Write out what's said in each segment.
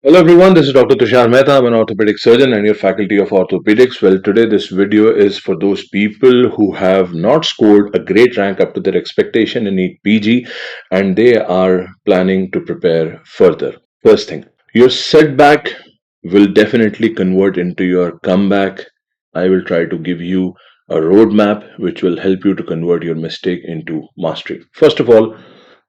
Hello everyone, this is Dr. Tushar Mehta. I'm an orthopedic surgeon and your faculty of orthopedics. Well, today this video is for those people who have not scored a great rank up to their expectation in NEET PG and they are planning to prepare further. First thing, your setback will definitely convert into your comeback. I will try to give you a roadmap which will help you to convert your mistake into mastery. First of all,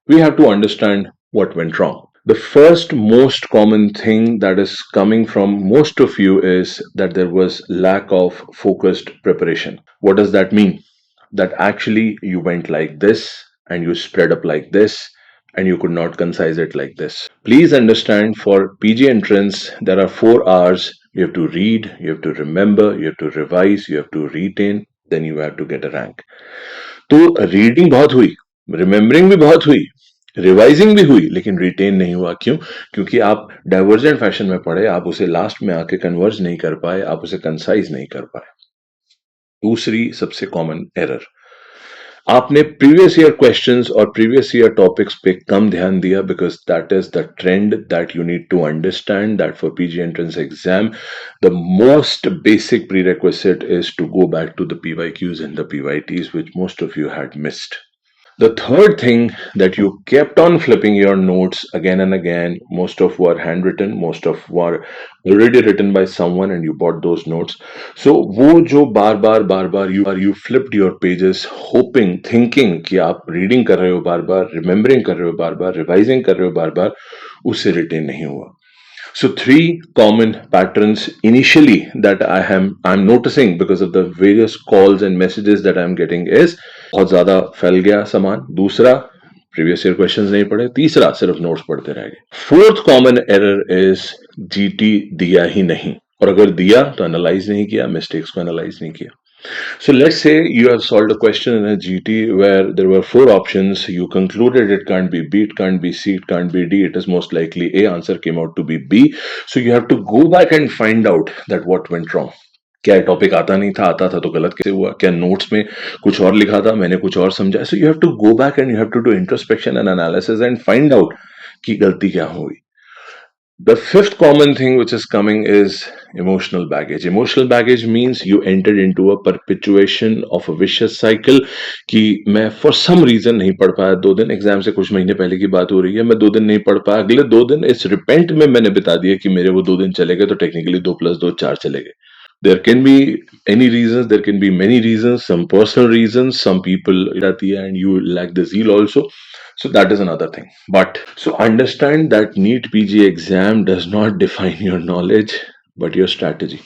we have to understand what went wrong. The first most common thing that is coming from most of you is that there was lack of focused preparation. What does that mean? That actually you went like this and you spread up like this and you could not concise it like this. Please understand, for PG entrance there are 4 hours. You have to read, you have to remember, you have to revise, you have to retain, then you have to get a rank. तो reading बहुत हुई, remembering भी बहुत हुई, revising भी हुई, लेकिन retain नहीं हुआ. क्यों? क्योंकि आप डाइवर्जेंट फैशन में पढ़े, आप उसे लास्ट में आके कन्वर्ज नहीं कर पाए, आप उसे कंसाइज नहीं कर पाए. दूसरी सबसे कॉमन एरर, आपने प्रीवियस ईयर क्वेश्चंस और प्रीवियस ईयर टॉपिक्स पे कम ध्यान दिया, because that is the trend that you need to understand that for PG entrance exam the most basic prerequisite is to go back to the PYQs and the PYTs, which most of you had missed. The third thing, that you kept on flipping your notes again and again. Most of were handwritten, most of were already written by someone and you bought those notes. So वो जो बार बार you flipped your pages hoping, thinking कि आप reading कर रहे हो बार बार, remembering कर रहे हो बार बार, revising कर रहे हो बार बार, उससे retain नहीं हुआ. So 3 common patterns initially that I'm noticing because of the various calls and messages that I'm getting is, बहुत ज़्यादा फैल गया सामान. दूसरा, प्रीवियस ईयर क्वेश्चंस नहीं पढ़े. तीसरा, सिर्फ नोट्स पढ़ते रह गए. Fourth common error is GT दिया ही नहीं, और अगर दिया तो एनालाइज नहीं किया, मिस्टेक्स को एनालाइज नहीं किया. So let's say you have solved a question in a GT where there were 4 options. You concluded it can't be B, it can't be C, it can't be D. It is most likely A. Answer came out to be B. So you have to go back and find out that what went wrong. क्या topic आता नहीं था, आता था तो गलत कैसे हुआ, क्या नोट्स में कुछ और लिखा था, मैंने कुछ और समझा. So you have to go back and you have to do introspection and analysis and find out कि गलती क्या हुई. The fifth common thing which is coming is emotional baggage. Emotional baggage means you entered into a perpetuation of a vicious cycle कि मैं for some reason नहीं पढ़ पाया. 2 दिन एग्जाम से कुछ महीने पहले की बात हो रही है, मैं 2 दिन नहीं पढ़ पाया, अगले 2 दिन इस रिपेंट में मैंने बिता दिया कि मेरे वो 2 दिन चले गए, तो टेक्निकली 2 + 2 4 चले गए. There can be any reasons, there can be many reasons, some personal reasons, some people रहती है and you lack the zeal also. So that is another thing. But so understand that NEET PG exam does not define your knowledge, but your strategy.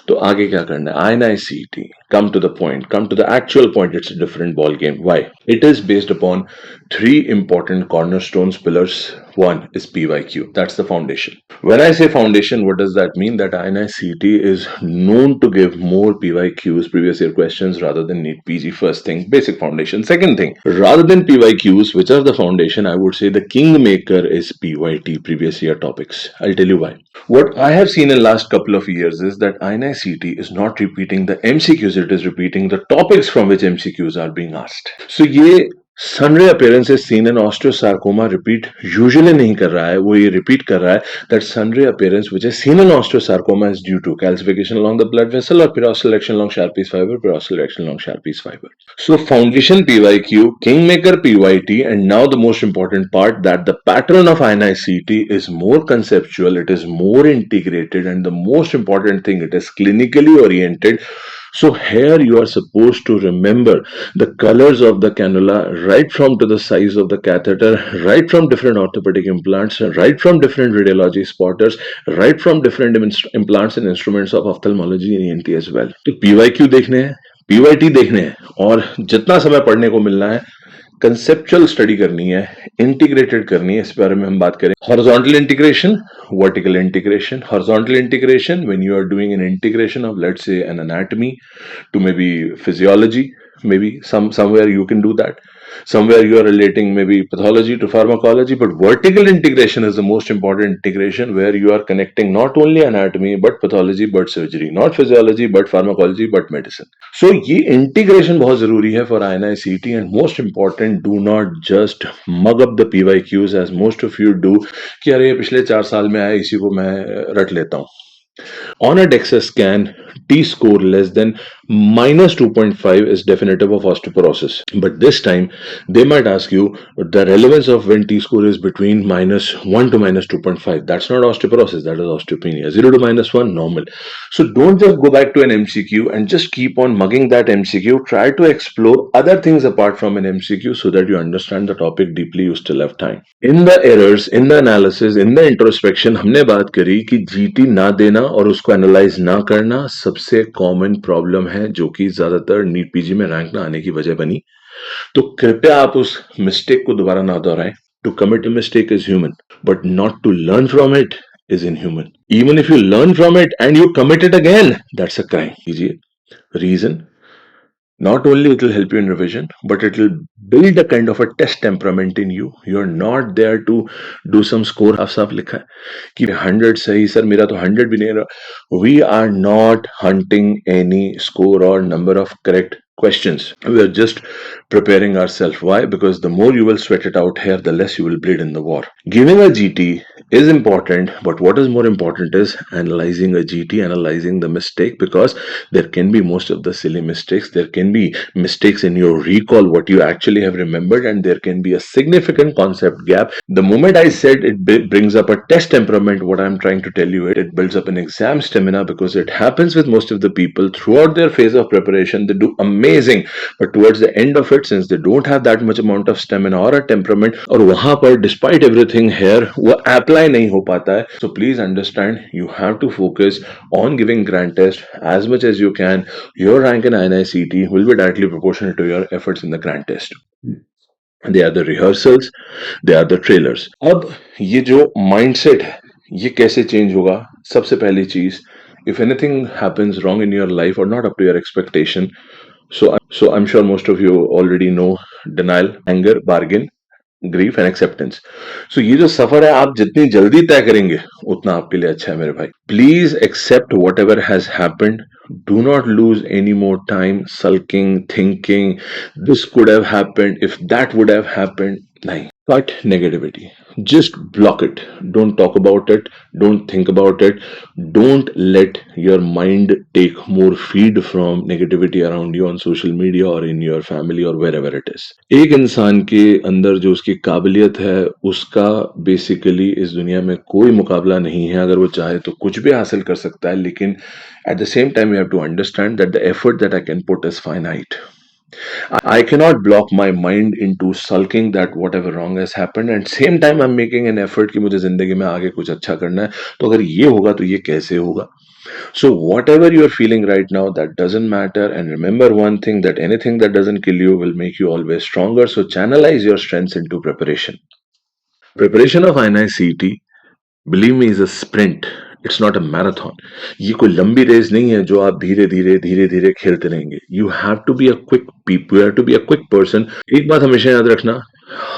तो आगे क्या करना है? INI-CET, come to the point, come to the actual point. It's a different ball game. Why? It is based upon 3 important cornerstones pillars. One is PYQ. That's the foundation. When I say foundation, what does that mean? That INI-CET is known to give more PYQs, previous year questions, rather than NEET PG. First thing, basic foundation. Second thing, rather than PYQs, which are the foundation, I would say the kingmaker is PYT, previous year topics. I'll tell you why. What I have seen in last couple of years is that INI-CET is not repeating the MCQs, it is repeating the topics from which MCQs are being asked. So ये sundry appearances seen in osteosarcoma repeat usually नहीं कर रहा है, वो ये repeat कर रहा है that sundry appearance which is seen in osteosarcoma is due to calcification along the blood vessel or peroxidal action along Sharpey's fiber, peroxidal action along Sharpey's fiber. So foundation PYQ, kingmaker PYT, and now the most important part, that the pattern of INI-CET is more conceptual, it is more integrated, and the most important thing, it is clinically oriented. So here you are supposed to remember the colors of the cannula, right from to the size of the catheter, right from different orthopedic implants, right from different radiology spotters, right from different implants and instruments of ophthalmology and ENT as well. तो PYQ देखने हैं, PYT देखने हैं, और जितना समय पढ़ने को मिलना है, कंसेप्चुअल स्टडी करनी है, इंटीग्रेटेड करनी है. इस बारे में हम बात करें. Horizontal integration, vertical integration. Horizontal integration, when you are doing an integration of, let's say, an anatomy to maybe physiology, maybe somewhere you can do that. Somewhere you are relating maybe pathology to pharmacology, but vertical integration is the most important integration, where you are connecting not only anatomy but pathology but surgery, not physiology but pharmacology but medicine. So ये integration बहुत जरूरी है for INI-CET, and most important, do not just mug up the PYQs as most of you do कि अरे ये पिछले 4 साल में आया, इसी को मैं रट लेता हूँ. On a DEXA scan, T score less than minus 2.5 is definitive of osteoporosis. But this time, they might ask you the relevance of when T score is between minus 1 to minus 2.5. That's not osteoporosis, that is osteopenia. 0 to minus 1, normal. So don't just go back to an MCQ and just keep on mugging that MCQ. Try to explore other things apart from an MCQ so that you understand the topic deeply. You still have time. In the errors, in the analysis, in the introspection, हमने बात करी कि GT ना देना और उसको analyse ना करना सबसे कॉमन प्रॉब्लम है, जो कि ज्यादातर नीट पीजी में रैंक ना आने की वजह बनी. तो कृपया आप उस मिस्टेक को दोबारा ना दोहराएं. To commit a mistake is human, but not to learn from it is inhuman. Even if you learn from it and you commit it again, that's a crime. कीजिए. Reason, not only it will help you in revision, but it will build a kind of a test temperament in you. You're not there to do some score. साफ लिखा है कि 100 सही sir, मेरा तो 100 भी नहीं रहा. We are not hunting any score or number of correct questions. We are just preparing ourselves. Why? Because the more you will sweat it out here, the less you will bleed in the war. Giving a GT is important, but what is more important is analyzing a GT, analyzing the mistake, because there can be most of the silly mistakes. There can be mistakes in your recall, what you actually have remembered, and there can be a significant concept gap. The moment I said it brings up a test temperament, what I'm trying to tell you, it builds up an exam stamina, because it happens with most of the people throughout their phase of preparation. They do amazing, but towards the end of it, since they don't have that much amount of stamina or a temperament, और वहां पर despite everything here वो apply नहीं हो पाता है. So please understand, you have to focus on giving grand test as much as you can. Your rank in INI-CET will be directly proportional to your efforts in the grand test. They are the rehearsals, they are the trailers. अब ये जो mindset है, ये कैसे change होगा? सबसे पहली चीज, if anything happens wrong in your life or not up to your expectation, so I'm sure most of you already know denial, anger, bargain, grief and acceptance. So ये जो सफर है, आप जितनी जल्दी तय करेंगे उतना आपके लिए अच्छा है मेरे भाई. Please accept whatever has happened. Do not lose any more time sulking, thinking this could have happened, if that would have happened. नहीं. Cut negativity. Just block it. Don't talk about it. Don't think about it. Don't let your mind take more feed from negativity around you on social media or in your family or wherever it is. एक इंसान के अंदर जो उसकी काबिलियत है, उसका basically इस दुनिया में कोई मुकाबला नहीं है. अगर वो चाहे तो कुछ भी हासिल कर सकता है, लेकिन at the same time you have to understand that the effort that I can put is finite. I cannot block my mind into sulking that whatever wrong has happened, and same time I'm making an effort कि मुझे जिंदगी में आगे कुछ अच्छा करना है. तो अगर ये होगा तो ये कैसे होगा? So whatever you are feeling right now, that doesn't matter. And remember one thing, that anything that doesn't kill you will make you always stronger. So channelize your strengths into preparation. Preparation of INI-CET, believe me, is a sprint. It's not a marathon. ये कोई लंबी race नहीं है जो आप धीरे धीरे खेलते रहेंगे. You have to be a quick people, you have to be a quick person. एक बात हमेशा याद रखना,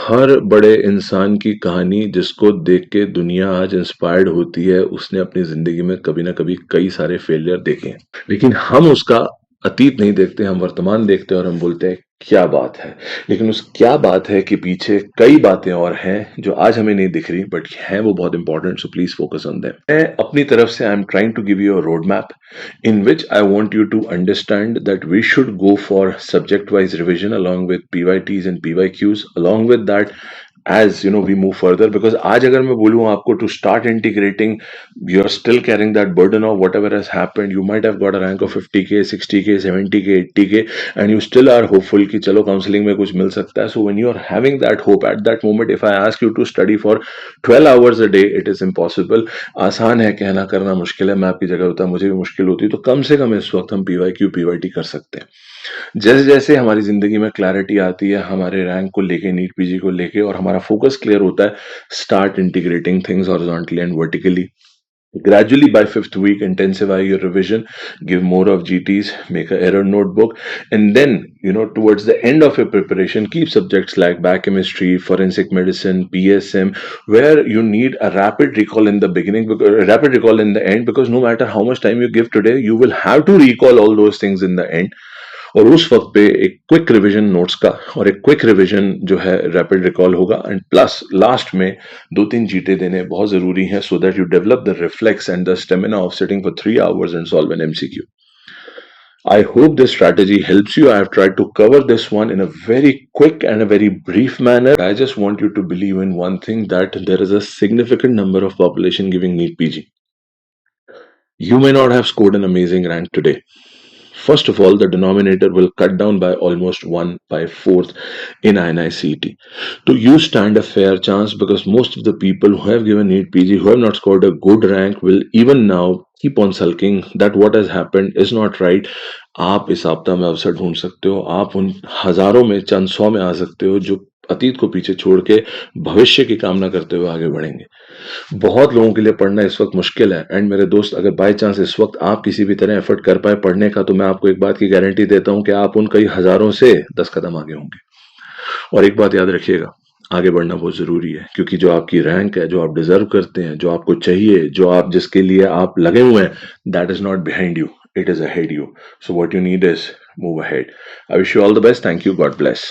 हर बड़े इंसान की कहानी जिसको देख के दुनिया आज इंस्पायर्ड होती है, उसने अपनी जिंदगी में कभी ना कभी कई सारे फेलियर देखे हैं. लेकिन हम उसका अतीत नहीं देखते, हम वर्तमान देखते हैं और हम बोलते हैं क्या बात है. लेकिन उस क्या बात है कि पीछे कई बातें और हैं जो आज हमें नहीं दिख रही, बट हैं वो बहुत important. So please focus on them. मैं अपनी तरफ से I am trying to give you a road map in which I want you to understand that we should go for subject wise revision along with PYTs and PYQs. Along with that, as you know, we move further, because आज अगर मैं बोलूँ आपको to start integrating, you're still carrying that burden of whatever has happened. You might have got a rank of 50k, 60k, 70k, 80k, and you still are hopeful कि चलो counselling में कुछ मिल सकता है. So when you are having that hope, at that moment if I ask you to study for 12 hours a day, it is impossible. आसान है कहना, करना मुश्किल है. मैं आपकी जगह होता, मुझे भी मुश्किल होती. तो कम से कम इस वक्त हम PYQ PYT कर सकते हैं. जैसे जैसे हमारी जिंदगी में क्लैरिटी आती है हमारे रैंक को लेके, नीट पीजी को लेके, और हमारा फोकस क्लियर होता है, start integrating things horizontally and vertically. Gradually, by fifth week, intensify your revision, give more of GTs, make an error notebook, and then, towards the end of your preparation, keep subjects like biochemistry, forensic medicine, PSM, where you need a rapid recall in the beginning, because rapid recall in the end, because no matter how much time you give today, you will have to recall all those things in the end. और उस वक्त पे एक quick revision notes का और एक quick revision जो है रैपिड रिकॉल होगा, एंड प्लस लास्ट में 2-3 जीटे देने बहुत जरूरी हैं, so that you develop the reflex and the stamina of sitting for 3 hours and solve an MCQ. I hope this strategy helps you. I have tried to cover this one in a very quick and a very brief manner. I just want you to believe in one thing, that there is a significant number of population giving NEET PG. You may not have scored an amazing rank today. First of all, the denominator will cut down by almost 1 by 4th in INI-CET. So you stand a fair chance, because most of the people who have given NEET PG, who have not scored a good rank, will even now keep on sulking that what has happened is not right. आप इस आपदा में अवसर ढूंढ सकते हो, आप उन हजारों में चंद सौ में आ सकते हो जो अतीत को पीछे छोड़ के भविष्य की कामना करते हुए आगे बढ़ेंगे। बहुत लोगों के लिए पढ़ना इस वक्त मुश्किल है, एंड मेरे दोस्त, अगर बाय चांस इस वक्त आप किसी भी तरह एफर्ट कर पाए पढ़ने का, तो मैं आपको एक बात की गारंटी देता हूं कि आप उन कई हजारों से 10 कदम आगे होंगे। और एक बात याद रखिएगा, आगे बढ़ना बहुत जरूरी है, क्योंकि जो आपकी रैंक है, जो आप डिजर्व करते हैं, जो आपको चाहिए, जो आप जिसके लिए आप लगे हुए हैं, that is not behind you, it is ahead you. So what you need is move ahead. I wish you all the best. Thank you. God bless.